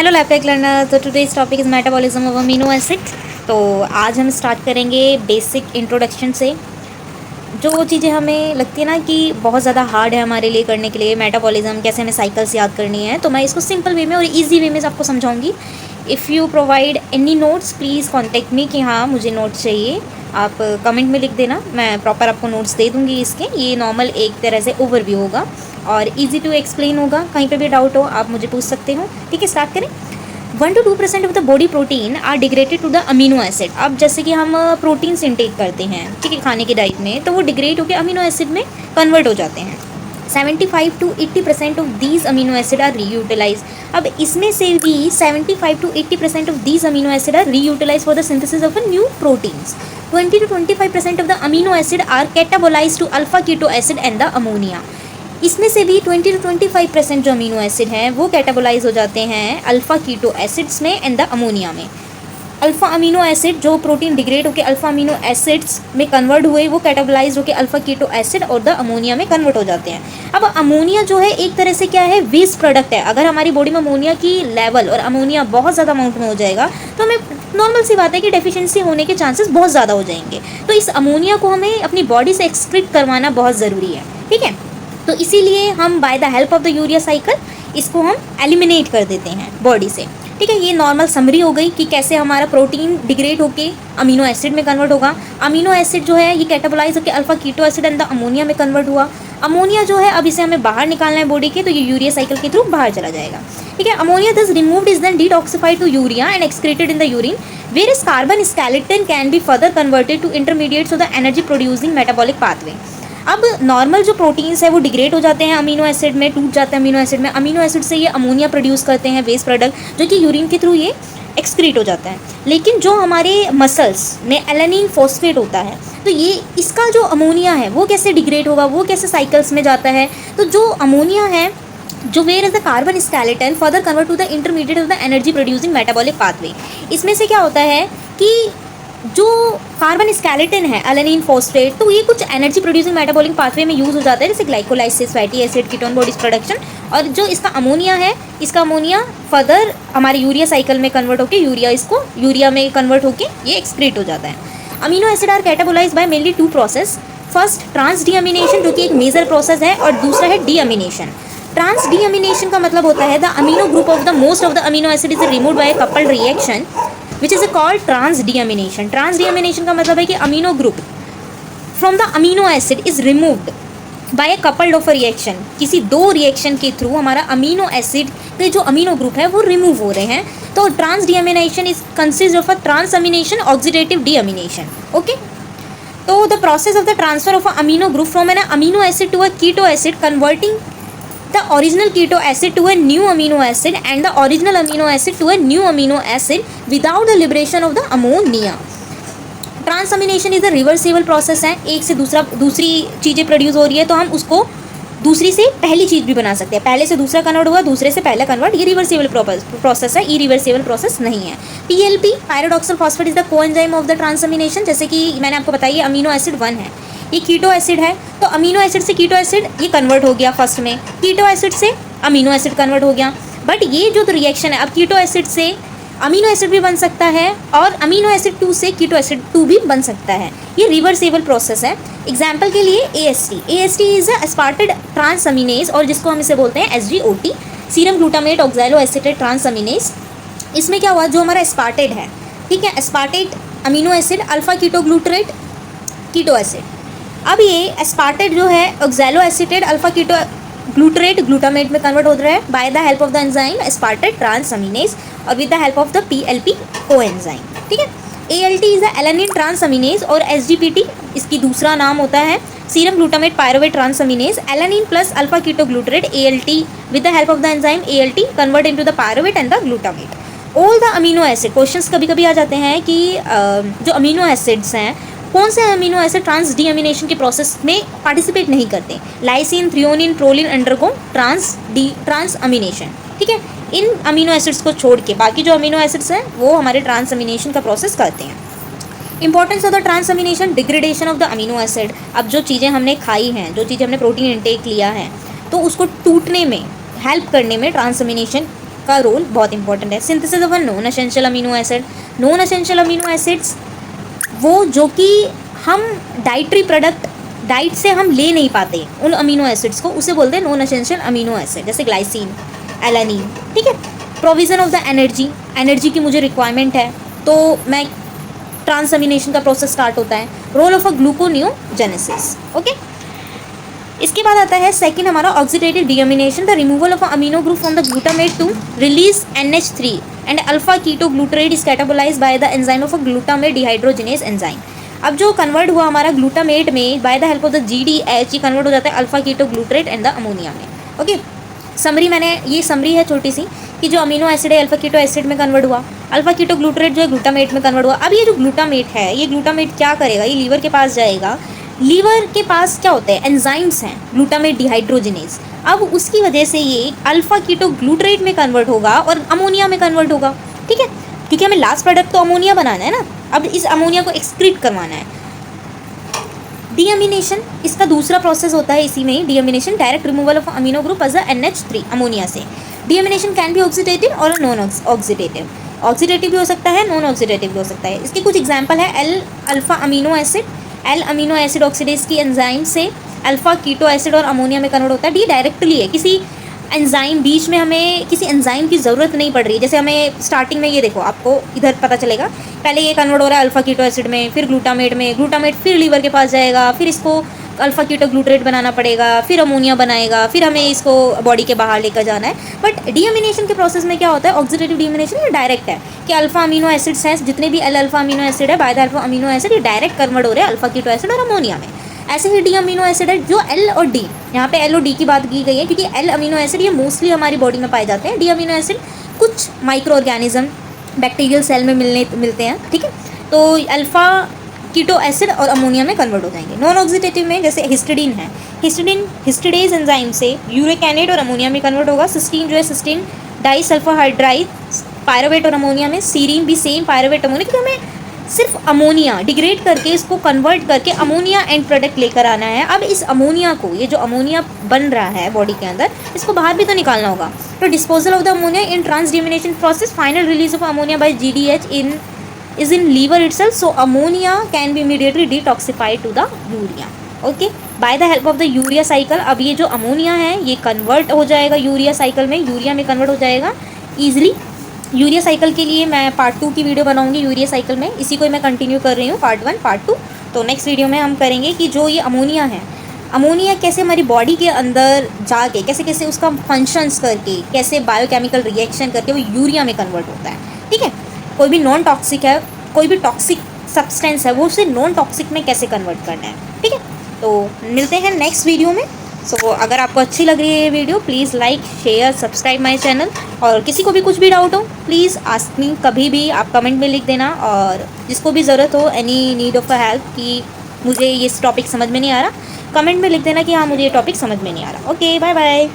Hello laptop learner. तो today's topic is metabolism of amino acid. तो आज हम स्टार्ट करेंगे बेसिक इंट्रोडक्शन से। जो चीज़ें हमें लगती है ना कि बहुत ज़्यादा हार्ड है हमारे लिए करने के लिए, मेटाबॉलिज्म कैसे हमें साइकिल्स याद करनी है, तो मैं इसको सिंपल वे में और इजी वे में आपको समझाऊंगी। If you provide any notes please contact me कि हाँ मुझे नोट्स चाहिए। आप कमेंट में लिख देना, मैं प्रॉपर आपको नोट्स दे दूँगी इसके। ये नॉर्मल एक तरह से ओवरव्यू होगा और इजी टू एक्सप्लेन होगा। कहीं पे भी डाउट हो आप मुझे पूछ सकते हो। ठीक है, स्टार्ट करें। 1 to 2% of the body protein are degraded to the amino acid. अब जैसे कि हम प्रोटीन्स इंटेक करते हैं, ठीक है, खाने की डाइट में, तो वो डिग्रेड होकर अमीनो एसिड में कन्वर्ट हो जाते हैं। 75 to 80% of these amino acid are reutilize. अब इसमें से भी 75 to 80% of these amino acid are reutilize for the synthesis of a new proteins. 20 to 25% of the amino acid are catabolize to alpha keto acid and the ammonia. इसमें से भी 20 to 25% जो amino acid हैं वो कैटाबोलाइज हो जाते हैं alpha कीटो acids में एंड द अमोनिया में। अल्फ़ा अमीनो एसिड जो प्रोटीन डिग्रेड होकर अल्फ़ा अमीनो एसिड्स में कन्वर्ट हुए वो कैटाबोलाइज होकर अल्फ़ा कीटो एसिड और द अमोनिया में कन्वर्ट हो जाते हैं। अब अमोनिया जो है एक तरह से क्या है, वेस्ट प्रोडक्ट है। अगर हमारी बॉडी में अमोनिया की लेवल और अमोनिया बहुत ज़्यादा अमाउंट में हो जाएगा तो हमें नॉर्मल सी बात है कि डेफिशिएंसी होने के चांसेस बहुत ज़्यादा हो जाएंगे। तो इस अमोनिया को हमें अपनी बॉडी से एक्सक्रीट करवाना बहुत ज़रूरी है। ठीक है, तो इसीलिए हम bye the help of the urea cycle इसको हम एलिमिनेट कर देते हैं बॉडी से। ठीक है, ये नॉर्मल समरी हो गई कि कैसे हमारा प्रोटीन डिग्रेड होके अमीनो एसिड में कन्वर्ट होगा। अमीनो एसिड जो है ये कैटाबोलाइज होकर alpha keto acid and the ammonia में कन्वर्ट हुआ। अमोनिया जो है अब इसे हमें बाहर निकालना है बॉडी के, तो ये यूरिया साइकिल के थ्रू बाहर चला जाएगा। ठीक है, ammonia thus removed is then detoxified to urea and excreted in the urine where is carbon skeleton can be further converted to intermediates of the energy producing metabolic pathway. अब normal जो proteins है वो degrade हो जाते हैं amino acid में, टूट जाते हैं अमीनो एसिड में। अमीनो एसिड से ये अमोनिया प्रोड्यूस करते हैं, वेस्ट प्रोडक्ट, जो कि यूरिन के थ्रू ये एक्सक्रीट हो जाता है। लेकिन जो हमारे मसल्स में एलानिन फॉस्फेट होता है, तो ये इसका जो अमोनिया है वो कैसे डिग्रेड होगा, वो कैसे साइकिल्स में जाता है। तो जो अमोनिया है जो where is the carbon skeleton further convert to the intermediate of the energy producing metabolic pathway. इसमें से क्या होता है कि जो कार्बन स्केलेटन है एलानिन फॉस्फेट, तो ये कुछ एनर्जी प्रोड्यूसिंग मेटाबॉलिक पाथवे में यूज़ हो जाता है, जैसे glycolysis, fatty acid, ketone bodies production. और जो इसका अमोनिया है, इसका अमोनिया फर्दर हमारे यूरिया साइकिल में कन्वर्ट होकर यूरिया में कन्वर्ट होकर ये एक्सक्रीट हो जाता है। Amino acid are catabolize by mainly 2 process. First trans deamination, जो कि एक मेजर प्रोसेस है, और दूसरा है डीअमीनेशन। ट्रांस डीअमीनेशन का मतलब होता है the amino group of the most of the amino acid is removed by a coupled reaction which is called trans deamination। trans deamination का मतलब है कि amino group from the amino acid is removed by a coupled of a reaction। किसी 2 reaction के through हमारा amino acid के जो amino group है वो रिमूव हो रहे हैं। तो trans deamination is consist of a transamination oxidative deamination. Okay, तो the process of the transfer of a amino group from an amino acid to a keto acid converting the original keto acid to a new amino acid and the original amino acid to a new amino acid without the liberation of the ammonia। Transamination is a reversible process है। एक से दूसरी चीज़ें produce हो रही है तो हम उसको दूसरी से पहली चीज़ भी बना सकते हैं। पहले से दूसरा कन्वर्ट हुआ, दूसरे से पहला कन्वर्ट, ये रिवर्सिबल प्रोसेस है, इरिवर्सिबल प्रोसेस नहीं है। PLP pyridoxal phosphate is the coenzyme of the transamination. जैसे कि मैंने आपको बताया अमीनो एसिड 1 है, ये कीटो एसिड है, तो अमीनो एसिड से कीटो एसिड ये कन्वर्ट हो गया फर्स्ट में, कीटो एसिड से अमीनो एसिड कन्वर्ट हो गया। बट ये जो रिएक्शन है, अब कीटो एसिड से अमीनो एसिड भी बन सकता है और अमीनो एसिड 2 से कीटो एसिड 2 भी बन सकता है। ये रिवर्सिबल प्रोसेस है। एग्जाम्पल के लिए AST इज एस्पार्टेट ट्रांसअमीनेज, और जिसको हम इसे बोलते हैं SGOT, serum glutamate oxaloacetate transaminase. इसमें क्या हुआ, जो हमारा एस्पार्टेट है, ठीक है, aspartate amino acid alpha ketoglutarate keto acid. अब ये एस्पार्टेट जो है oxaloacetate alpha ketoglutarate glutamate में कन्वर्ट हो रहा है by the help of the enzyme aspartate transaminase और with the help of the PLP coenzyme. ठीक है, ALT is the alanine transaminase और SGPT इसकी दूसरा नाम होता है serum glutamate pyruvate transaminase. Alanine plus alpha ketoglutarate ALT with the help of the enzyme ALT convert into the pyruvate and the glutamate. All the amino acid, questions कभी कभी आ जाते हैं कि जो अमीनो एसिड्स हैं, कौन से amino acid trans डीअमीनेशन के प्रोसेस में पार्टिसिपेट नहीं करते। Lysine, threonine, proline undergo transamination. ठीक है, इन अमीनो एसिड्स को छोड़ के बाकी जो अमीनो एसिड्स हैं वो हमारे ट्रांसअमीनेशन का प्रोसेस करते हैं। Importance of the transamination, degradation of the amino acid. अब जो चीज़ें हमने खाई हैं, जो चीज़ें हमने प्रोटीन इंटेक लिया है, तो उसको टूटने में हेल्प करने में ट्रांसअमीनेशन का रोल बहुत इंपॉर्टेंट है। Synthesis of non essential amino acid, non essential amino acids वो जो कि हम डाइटरी प्रोडक्ट डाइट से हम ले नहीं पाते उन अमीनो एसिड्स को, उसे बोलते हैं नॉन एसेंशियल अमीनो एसिड, जैसे ग्लाइसिन, एलानिन, ठीक है। Provision of the energy, energy की मुझे रिक्वायरमेंट है तो मैं ट्रांसअमीनेशन का प्रोसेस स्टार्ट होता है। Role of a gluconeogenesis, okay. इसके बाद आता है सेकंड हमारा oxidative deamination, the removal of amino group from the glutamate to release NH3 and alpha ketoglutarate is catabolized by the enzyme of a glutamate dehydrogenase enzyme. अब जो convert हुआ हमारा glutamate में by the help of the GDH, ये convert हो जाता है alpha ketoglutarate and the ammonia में, ओके। समरी मैंने ये समरी है छोटी सी कि जो अमीनो एसिड है अल्फा कीटो एसिड में कन्वर्ट हुआ, अल्फा कीटो ग्लूटरेट जो है ग्लूटामेट में कन्वर्ट हुआ। अब ये जो ग्लूटामेट है, ये ग्लूटामेट क्या करेगा, ये लीवर के पास जाएगा। लीवर के पास क्या होते हैं, एंजाइम्स हैं, ग्लूटामेट डिहाइड्रोजिनेज। अब उसकी वजह से ये अल्फा कीटो ग्लूटरेट में कन्वर्ट होगा और अमोनिया में कन्वर्ट होगा, ठीक है, क्योंकि हमें लास्ट प्रोडक्ट तो अमोनिया बनाना है ना। अब इस अमोनिया को एक्सक्रीट करवाना है। डीअमीनेशन इसका दूसरा प्रोसेस होता है इसी में ही, deamination direct removal of amino group as NH3 ammonia से। डीअमीनेशन कैन बी ऑक्सीडेटिव और नॉन ऑक्सीडेटिव, ऑक्सीडेटिव भी हो सकता है, नॉन ऑक्सीडेटिव भी हो सकता है। इसके कुछ एग्जांपल है, L alpha amino acid, L amino acid oxidase की एंजाइम से अल्फा कीटो एसिड और अमोनिया में कन्वर्ट होता है। डी डायरेक्टली है, किसी एंजाइम बीच में हमें किसी एंजाइम की ज़रूरत नहीं पड़ रही है। जैसे हमें स्टार्टिंग में ये देखो आपको इधर पता चलेगा, पहले ये कन्वर्ट हो रहा है अल्फा कीटो एसिड में, फिर ग्लूटामेट में, ग्लूटामेट फिर लीवर के पास जाएगा, फिर इसको अल्फा कीटो ग्लूटरेट बनाना पड़ेगा, फिर अमोनिया बनाएगा, फिर हमें इसको बॉडी के बाहर लेकर जाना है। बट डीअमीनेशन के प्रोसेस में क्या होता है, ऑक्सीडेटिव डीअमीनेशन ये डायरेक्ट है कि अल्फा अमीनो एसिड्स हैं, जितने भी एल अल्फा अमीनो एसिड है, by the alpha amino acid, ये डायरेक्ट कन्वर्ट हो रहे हैं अल्फा कीटो एसिड और अमोनिया में। ऐसे ही डी अमीनो एसिड है जो एल और डी, यहाँ पे एल और डी की बात की गई है क्योंकि एल अमीनो एसिड ये मोस्टली हमारी बॉडी में पाए जाते हैं। डी अमीनो एसिड कुछ माइक्रो ऑर्गेनिज्म बैक्टीरियल सेल में मिलते हैं, ठीक है। तो अल्फा कीटो एसिड और अमोनिया में कन्वर्ट हो जाएंगे। नॉन ऑक्सीडेटिव में जैसे हिस्टिडीन है, हिस्टिडीन हिस्टिडेज एंजाइम से यूरिक एसिड और अमोनिया में कन्वर्ट होगा। सिस्टीन जो है सिस्टीन डाइसल्फाइड्राइड पायरोवेट और अमोनिया में, सीरीन भी सेम पायरोवेट अमोनिया, क्योंकि हमें सिर्फ अमोनिया डिग्रेड करके इसको कन्वर्ट करके अमोनिया एंड प्रोडक्ट लेकर आना है। अब इस अमोनिया को, ये जो अमोनिया बन रहा है बॉडी के अंदर, इसको बाहर भी तो निकालना होगा। तो disposal of the ammonia in transdeamination process, final release of ammonia by GDH is in liver itself, so ammonia can be immediately detoxified to the urea, okay, by the help of the urea cycle। अब ये जो ammonia है ये convert हो जाएगा urea cycle में, urea में convert हो जाएगा ईजिली। यूरिया साइकिल के लिए मैं पार्ट 2 की वीडियो बनाऊंगी यूरिया साइकिल में, इसी को मैं कंटिन्यू कर रही हूँ, पार्ट 1 पार्ट 2। तो नेक्स्ट वीडियो में हम करेंगे कि जो ये अमोनिया है, अमोनिया कैसे हमारी बॉडी के अंदर जाके कैसे कैसे उसका फंक्शंस करके, कैसे बायोकेमिकल रिएक्शन करके वो यूरिया में कन्वर्ट होता है, ठीक है। कोई भी नॉन टॉक्सिक है, कोई भी टॉक्सिक सब्सटेंस है, वो उसे नॉन टॉक्सिक में कैसे कन्वर्ट करना है, ठीक है। तो मिलते हैं नेक्स्ट वीडियो में। सो अगर आपको अच्छी लग रही है ये video, please like share subscribe my channel. और किसी को भी कुछ भी डाउट हो प्लीज़ आस्क मी, कभी भी आप कमेंट में लिख देना। और जिसको भी ज़रूरत हो, any need of a help कि मुझे ये टॉपिक समझ में नहीं आ रहा, कमेंट में लिख देना कि हाँ मुझे ये टॉपिक समझ में नहीं आ रहा। Okay, bye bye.